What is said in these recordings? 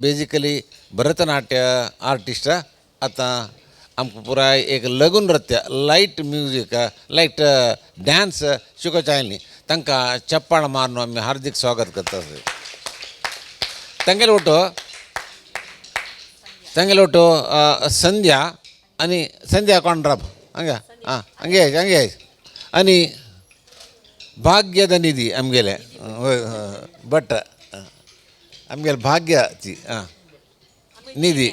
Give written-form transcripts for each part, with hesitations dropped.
Basically Bharatanatya artist आता आमकां पुराय एक लघु नृत्य लायट म्युजीक लायट डान्स शिकोवचे आयली तांकां चप्पाळ मारून आमी हार्दिक स्वागत करता तेंगेले ओटो संध्या आनी संध्या कोंड्राब हंगे आं हंगे हंगे आनी भाग्यद निधी आमगेले भट आमगेले भाग्याची आं निधी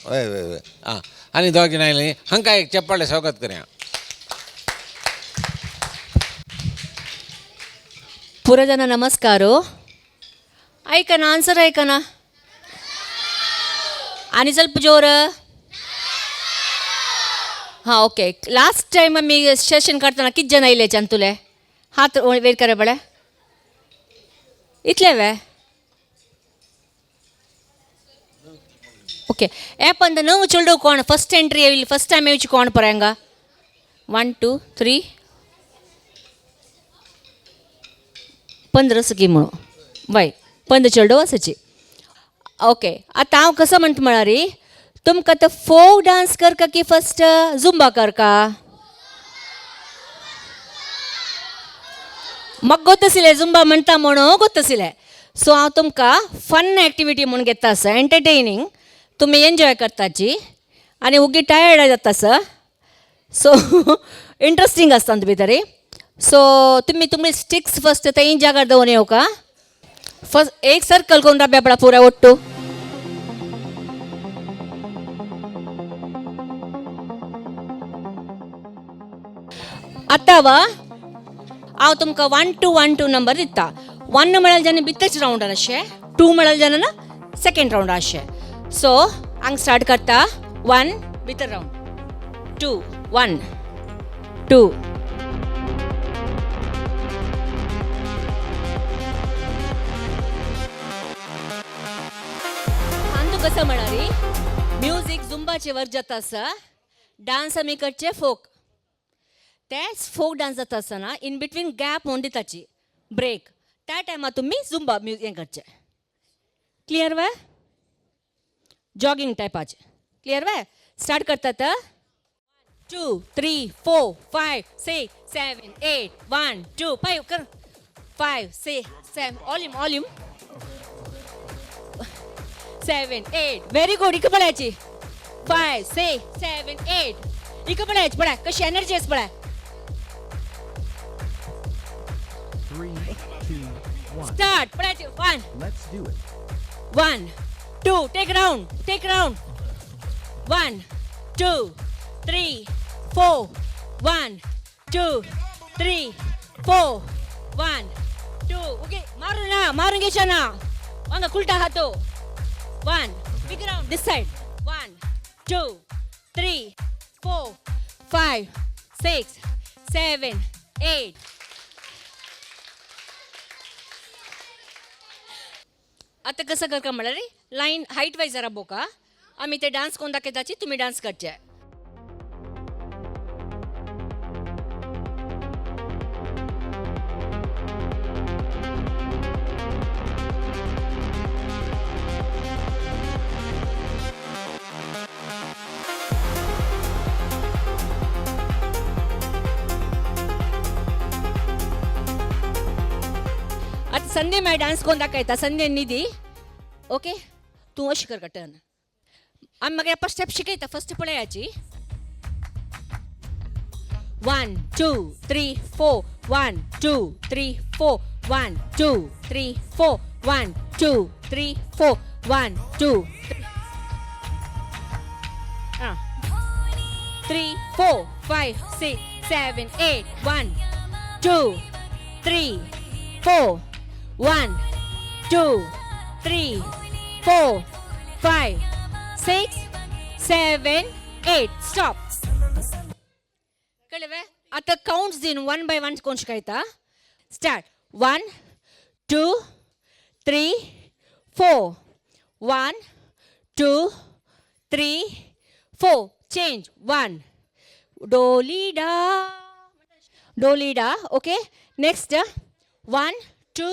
वय वय वय आं आनी दोग जाण आयलीं हांकां एक चप्पाळे स्वागत करया ಪುರಜನ ನಮಸ್ಕಾರು ಐಕನ ಆನ್ಸರ್ ಐಕನ आणि ಸ್ವಲ್ಪ ಜೋರ हां ओके लास्ट टाइम आम्ही सेशन करताना किती जण आयले तुले हात वेर करे बळे इतले वे ओके ए पण नऊ चेडू कोण फस्ट एंट्री येयली फस्ट टाइम येवची कोण परांगा 1 2 3 15 सकी म्हणून बाय 15 चेडू आसाची ओके आता हांव कसं म्हणटा म्हळ्यार तुमकां तो फोक डान्स करका की फस्ट झुंबा करका म्हाका गोतसिलें झुंबा म्हणटा म्हणून गोतसिलें सो हांव तुमकां फन एक्टिविटी म्हणून घेता आसा एंटरटेनिंग तुमी एन्जॉय करताची आनी उगी टायर्ड जाता आसा सो इंट्रस्टिंग आसता भितर सो तुमी तुमी स्टिक्स फस्ट तें जाग्यार दवरून येवका फस्ट एक सर्कल करून राब्या पडा पुरा ಒಟ್ಟು आतां हांव तुमकां 1 to 1 2 नंबर दिता 1 म्हळ्यार जेन्ना भितरच्या रावंडार अशें 2 म्हळ्यार जेन्ना सेकंड रावंडार अशें सो हांव स्टार्ट करता 1 भितर रावंड 2 1 2 कसं म्हणारी म्युझिक झुंबाचे वर जाता आसा डान्स आमी करचे फोक तेच फोक डान्स जाता आसतना इन बिटवीन गॅप म्हणून दिताची ब्रेक त्या टायमार तुमी झुंबा म्युझिक हें करचें क्लियर वे जॉगिंग टायपाचे क्लियर वे स्टार्ट करतात 2 3 4 5 6 7 8 1 2 5 कर 5 6 7 ऑल्यूम 7 8 व्हेरी गुड इकडे पळायची 5 6 7 8 इकडे पळायची पळा कशी एनर्जी आहे पळा 3 2 1 स्टार्ट पळायची 1 Let's do it 1 2 take round 1 2 3 4 1 2 3 4 1 2 okay मारून घ्यायच्या ना वांगा कुलटा हातो 1 big round this side 1 2 3 4 5 6 7 8 आता कसं करका म्हळ्यार लाईन हाईट वाईज जरा बोका आम्ही ते डान्स कोण दाखयताची तुम्ही डान्स करचे संडे मैं डान्स कोण दाखयता संडे निधी ओके तू अशी कर टर्न आम्ही म्हाका एप्पा स्टेप शिकयता फर्स्ट पळयाची 1 2 3 4 1 2 3 4 1 2 3 4 1 2 3 4 1 2 3 4 5 6 7 8 1 2 3 4 1 2 3 4 5 6 7 8 स्टॉप कळले आता काउंट्स दिन 1 by 1 कोण शिकायता start 1 2 3 4 1 2 3 4 change 1 डोलीडा okay next 1 2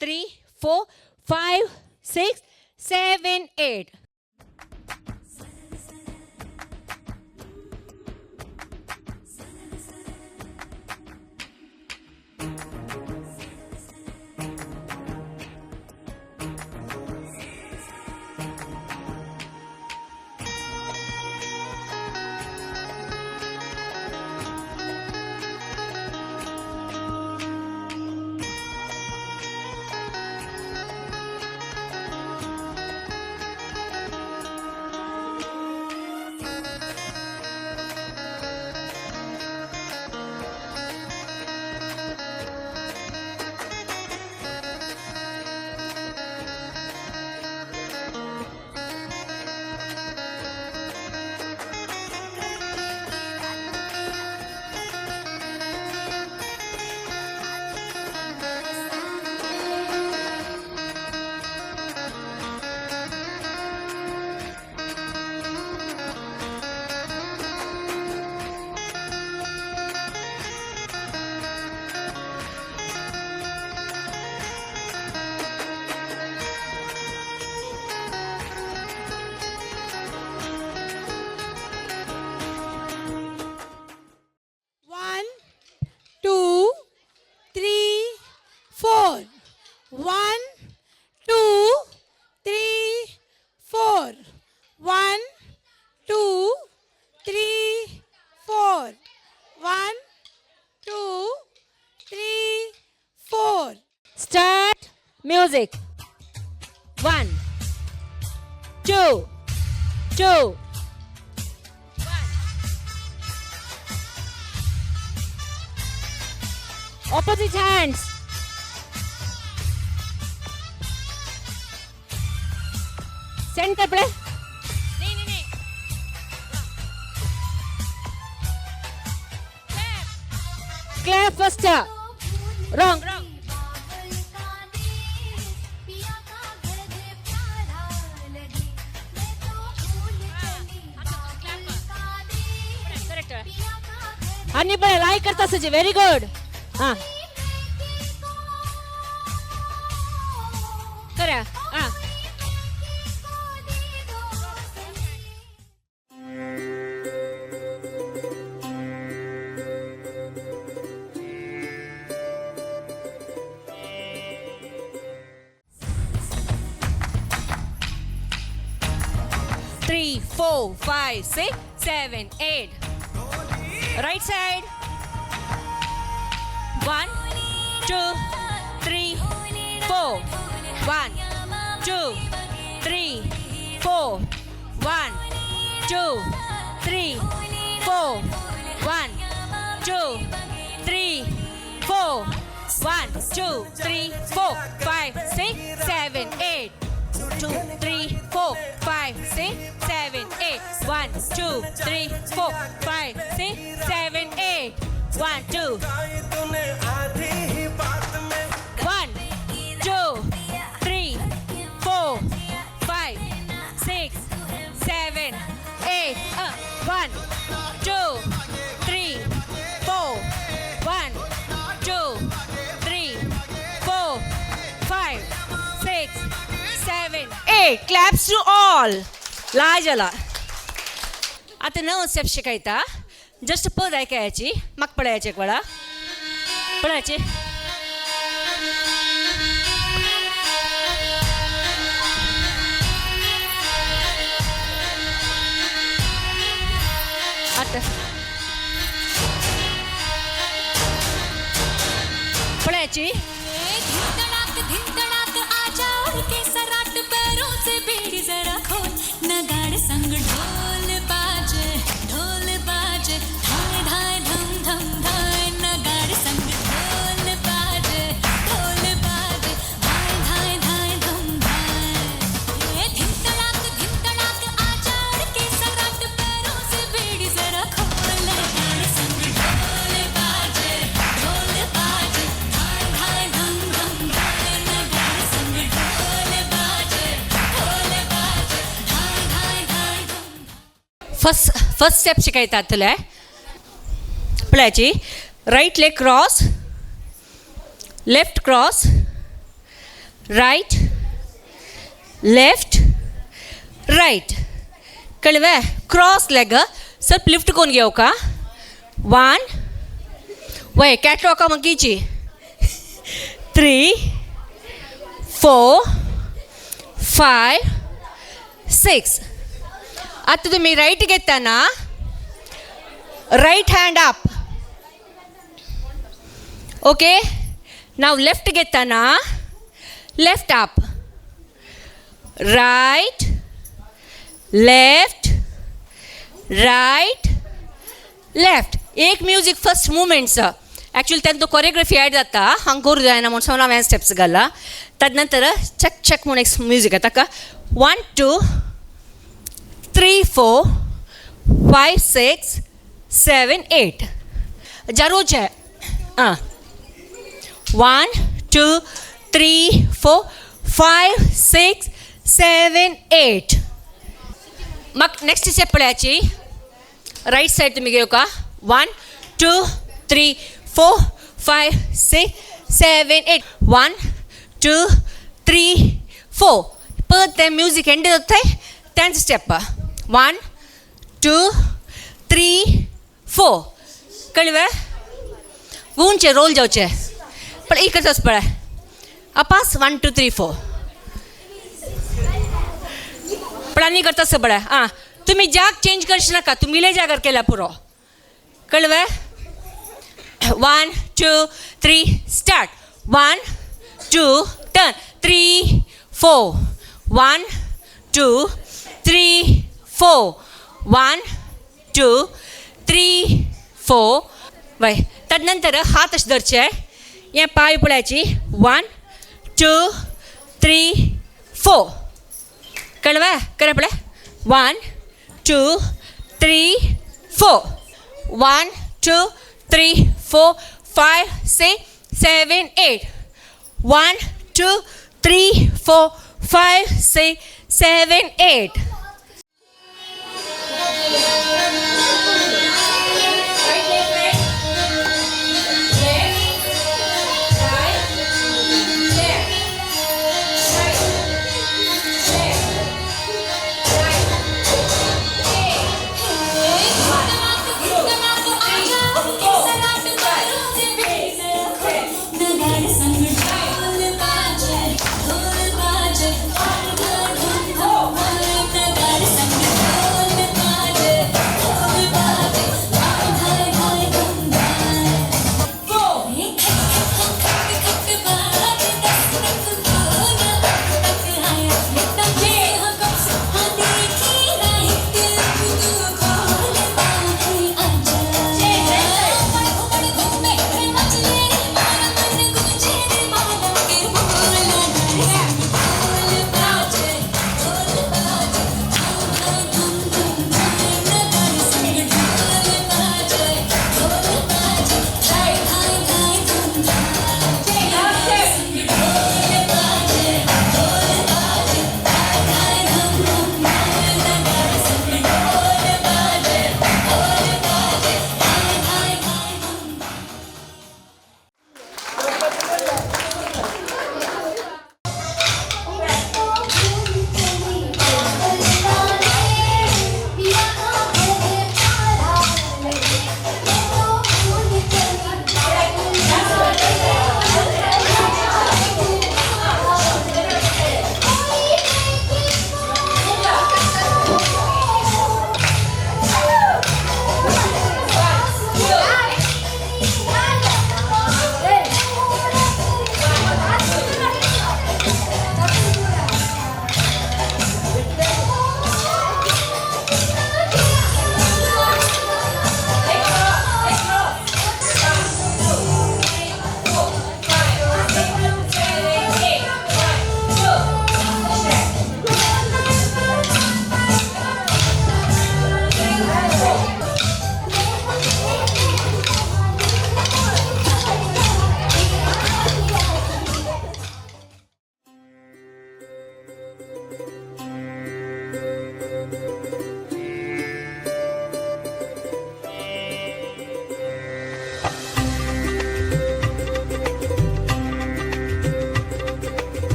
3 4 5 6 7, 8. One, two, three, four. 1, 2, 3, 4. 1, 2, 3, 4. 1, 2, 3, 4. Start music. 1, 2, 2. Opposite hands. Center play. Nee. Clap faster. Wrong. आणि पण लाईक करता सजे व्हेरी गुड. हां करा. हां Three, 4, 5, 6, 7, 8. Right side. 1, 2, 3, 4. 1, 2, 3, 4. 1, 2, 3, 4. 1, 2, 3, 4. 1, 2, 3, 4, 5, 6, 7, 8. 2, 3, 4, 5, 6, 7, 8. 1, 2, 3, 4, 5, 6, 7, 8. 1, 2. 1, 2, 3, 4, 5, 6, 7, 8. 1, 2, 3, 4. 1, 2, 3, 4, 5, 6, 7, 8. Claps to all. लाजला. आता 9 स्टेप शिकायता. जस्ट पद ऐकायची मग पडायची एक वेळा पडायची. आता पडायची. धिंतडाक आजा और के सराट पैरों से बेड़ी जरा खोल नगाड़े संग ढोल बाजे धाय धाय धम धम धाय नगाड़े संग ढोल बाजे धाय धाय धाय धम धाय. ये धिंतडाक आजा और के सराट पैरों से बेड़ी जरा खोल नगाड़े संग ढोल बाजे धाय धाय धम धम धाय नगाड़े संग ढोल बाजे धाय धाय धाय धम. फर्स्ट स्टेप शिकायता तुला पळायची. Right leg cross, left cross, right left right कळवे क्रॉस लेग ಸ್ವಲ್ಪ ಲಿಫ್ಟ್ कोण घेऊ का 1 वय कॅटवॉका मगीची 3 4 5 6 आता तुम्ही राईट घेताना right hand up okay now left घेताना left up right left right left एक म्युझिक फर्स्ट मुवमेंट्स ॲक्च्युली त्यात तो कोरियोग्राफी ॲड जाता हांगा करूं जायना म्हणून सगळं हांवें स्टेप्स घाला तदनंतर चक चक म्हणून एक म्युझिक येता का 1 2 3 4 5 6 7 8 जरूर है 1 2 3 4 5 6 7 8 मग नेक्स्ट स्टेप पळयाची राईट साईड तुम्ही घेऊ का 1 2 3 4 5 6 7 8 1 2 3 4 परत ते म्युझिक एंड जाता त्यांचं स्टेप 1 2 3 4 कळवे गुणचे रोल जावचे पण इकडचंच पळय अपास 1 2 3 4 प्लानी करता असं बळा हां तुम्ही जाग चेंज करशी नका तुम्ही जागर केला पुरो कळवे 1 2 3 स्टार्ट 1 2 टर्न 3 4 1 2 3 4 1 2 3 4 वय तदनंतर हात असे धरचे हे पाय पळयाची 1 2 3 4 कळवा करा पळय 1 2 3 4 1 2 3 4 5 6 7 8 1 2 3 4 5 6 7 8 नगाड़े संग ढोल बाजे ढोल बाजे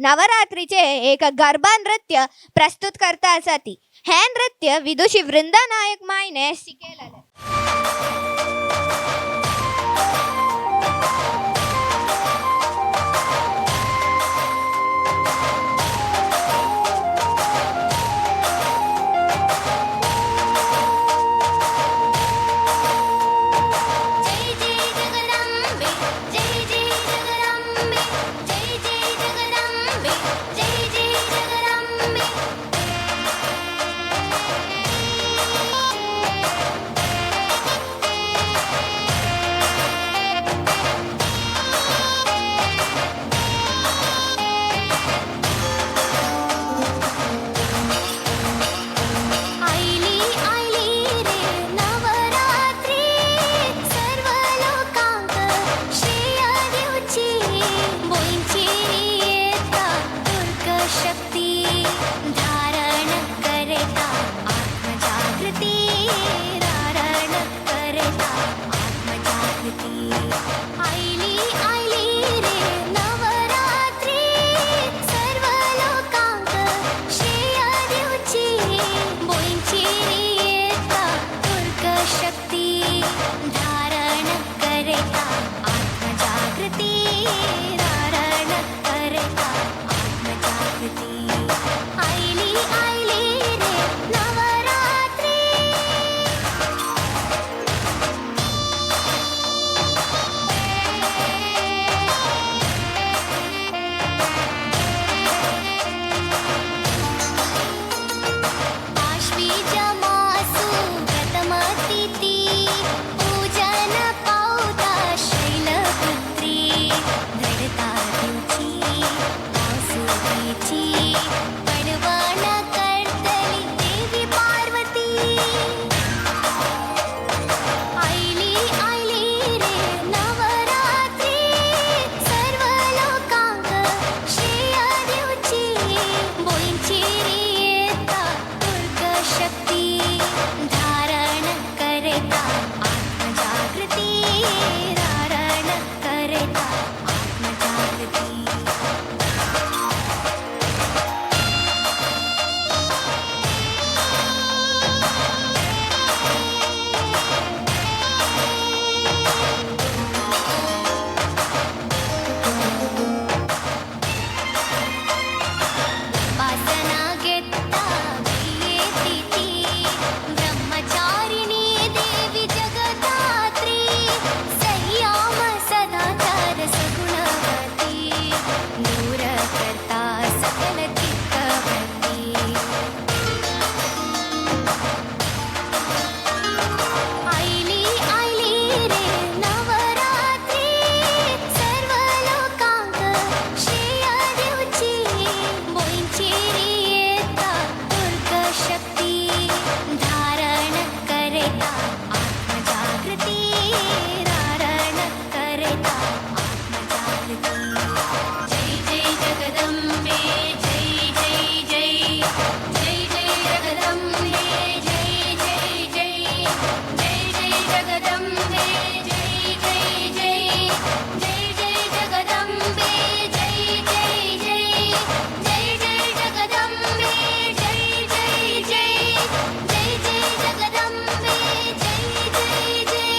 नवरात्रीचे एक गरबा नृत्य प्रस्तुत करता आसाती. हे नृत्य विदुषी वृंदा नायक मायने शिकयलेले. जय जय जगदंबे जय जय जगदंबे जय जय जगदंबे जय जय जगदंबे आईली आईली रे नवरात्री सर्व लोकांक श्रेय देऊची बोईंची येता दुर्ग शक्ती धारण करता आत्मजागृती धारण करता आत्मजागृती आईली आईली रे नवरात्री सर्व लोकांक श्रेय देऊची बोईंची येता दुर्ग शक्ती धारण करता आत्मजागृती धारण करता आत्मजागृती आईली आईली रे नवरात्री आश्वीजमासु गतमतिथी पूजन पावता शैलपुत्री धडता दिवची आसुरीची पडवण करतली देवी पार्वती आईली आईली रे नवरात्री सर्व लोकांक श्रेय देऊची बोईंची येता दुर्ग शक्ती धारण करता आत्मजागृती धारण करता आत्मजागृती वासना घेता येती ती ब्रह्मचारिणी देवी जगदात्री संयम सदाचार सगुणवती दूर करता सकल चित्तवती आईली आईली रे नवरात्री सर्व लोकांक श्रेय देऊची बोईंची येता दुर्ग शक्ती धारण करता आत्मजागृती धारण करता आत्मजागृती जय जय जगदंबे जय जय जय जय जय जगदंबे जय जय जय जय जय जगदंबे जय जय जय जय जय जगदंबे जय जय जय जय जय जगदंबे जय जय जय जय जय जगदंबे जय जय जय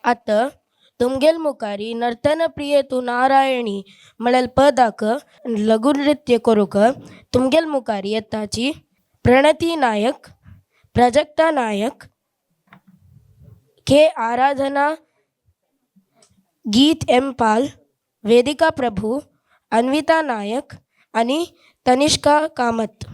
आता तुमगेल मुखारी नर्तन प्रिय तू नारायणी म्हणेल पदाक लघुनृत्य करूक तुमगेल मुखारी येताची प्रणती नायक, प्राजक्ता नायक, के आराधना, गीत एम पाल, वेदिका प्रभू, अन्विता नायक आणि तनिष्का कामत.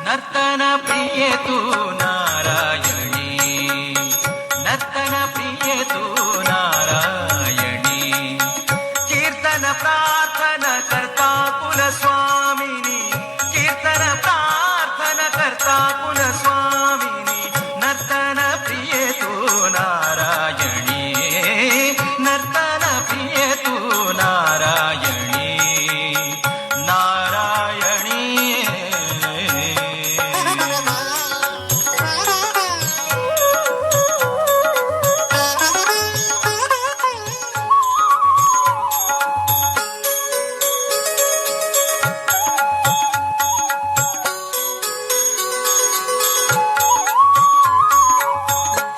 नर्तन प्रिय तू नारायणी, नर्तन प्रिय तू नारायणी, कीर्तन प्रार्थन करता कुलस्वामिनी, कीर्तन प्रार्थन करता कुलस्वामिनी, नर्तन प्रिय तू नारायणी, नर्तन प्रिय तू नारायणी, नारायणी.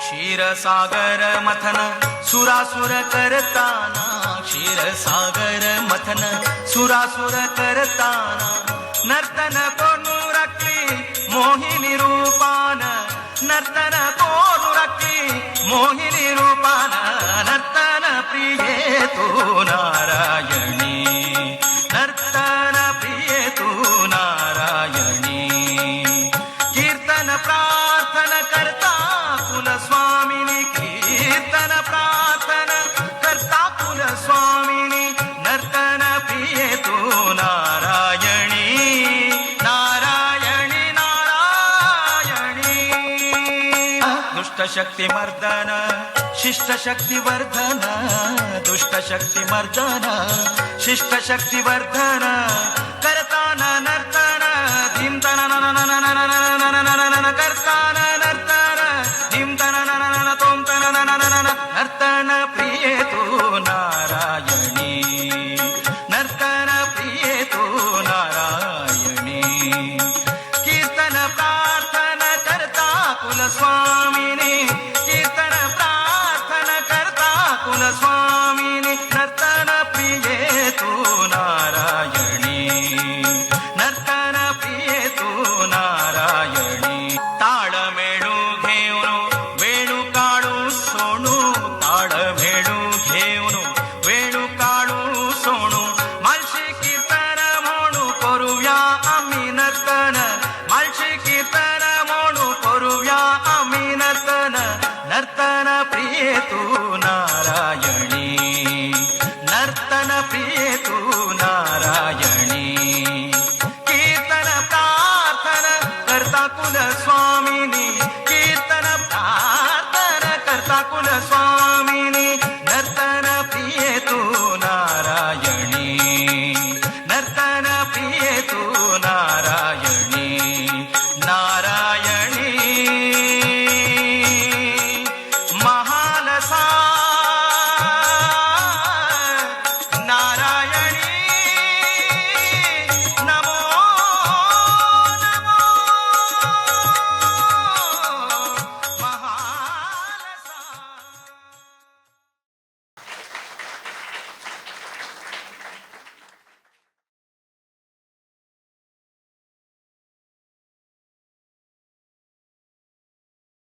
क्षीरसागर मथन सुरासुर करताना, क्षीरसागर मथन सुरासुर करताना, नर्तन कोणू रखली मोहिनी रूपान, नर्तन कोणू रखली मोहिनी रूपान, नर्तन प्रिये तू नारायणी, नर्तन प्रिये तू नारायणी, कीर्तन प्रार्थन करता कुलस्वामिनी, कीर्तन प्रार्थन करता कुलस्वामिनी, नर्तन प्रिये तू नारायणी, नारायणी, नारायणी. दुष्टशक्ती मर्दन शिष्ट शक्ती वर्धन, दुष्टशक्ती मर्दन शिष्ट शक्ती वर्धन, करताना नर्तन धिमतन करतान नर्तन धिमतन तोमतन नर्तन प्रिये तू नारायणी, नर्तन प्रिये तू नारायणी, कीर्तन प्रार्थन करता कुलस्वामिनी, कीर्तन प्रार्थन करता कुलस्वामिनी, नर्तन प्रिये तू नारायणी, नर्तन प्रिये तू नारायणी. ताळमेळू घेऊन वेणू काढू सोनू, ताळमेळू घेऊन वेणू काढू सोनू, मालशी कीर्तन म्हणू करूया आम्ही नर्तन, मालशी कीर्तन म्हणू करूया आम्ही नर्तन, नर्तन प्रिये तू नारायणी, नर्तन प्रिये तू नारायणी, कीर्तन प्रार्थन करता कुलस्वामिनी, कीर्तन प्रार्थन करता कुलस्वामिनी,